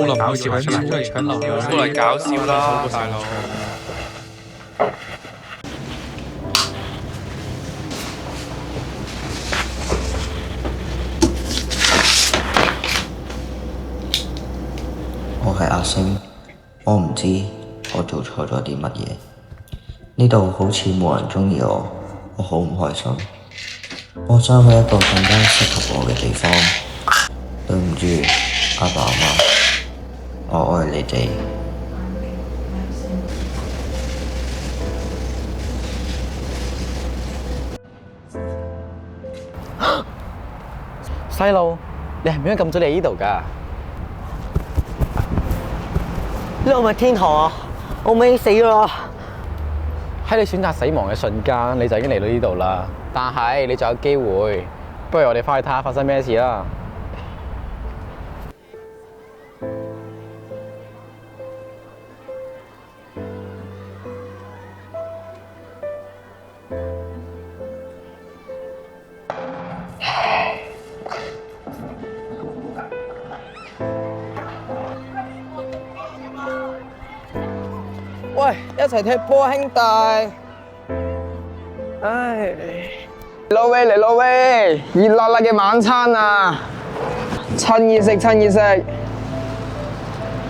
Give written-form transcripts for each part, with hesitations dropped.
冇咁搞笑啊！出嚟過嚟搞笑啦，大佬！我係阿星，我唔知我做錯咗啲乜嘢。呢度好似冇人鍾意我，我好唔開心。我想去一個更加適合我嘅地方。對唔住，阿爸阿媽，我愛你哋。細路，你係咪應該咁早嚟呢度㗎？呢個咪天堂啊！我已經死咗啦！喺你選擇死亡嘅瞬間，你就已經嚟到呢度啦。但係你仲有機會，不如我哋翻去睇下發生咩事啦。喂，一齊踢波，兄弟！唉，老味嚟老味，熱辣辣嘅晚餐啊！趁熱食，趁熱食。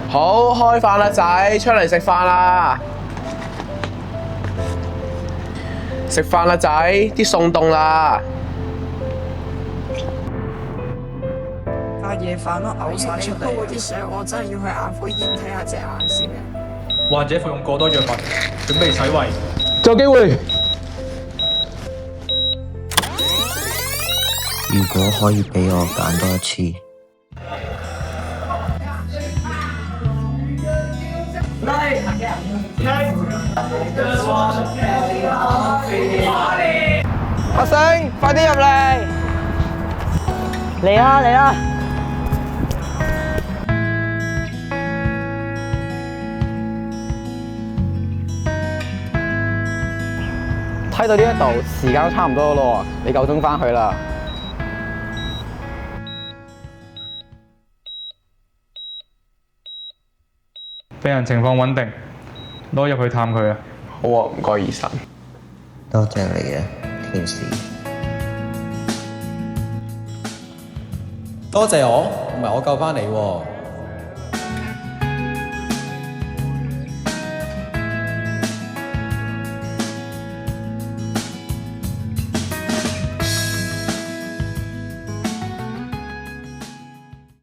好，開飯啦仔，出嚟食飯啦！食飯啦仔，啲餸凍啦！隔夜飯都嘔晒出嚟。嗰啲相我真係要去眼科醫院睇下隻眼先。或者服用過多藥物，準備洗胃。仲有機會。如果可以俾我揀多一次，阿星，快啲入嚟！嚟啦嚟啦！睇到呢一度，時間都差唔多咯，你夠鐘翻去啦。病人情況穩定，攞入去探佢啊！好啊，唔該醫生。多謝你嘅天使。多謝我，唔係我救返你喎。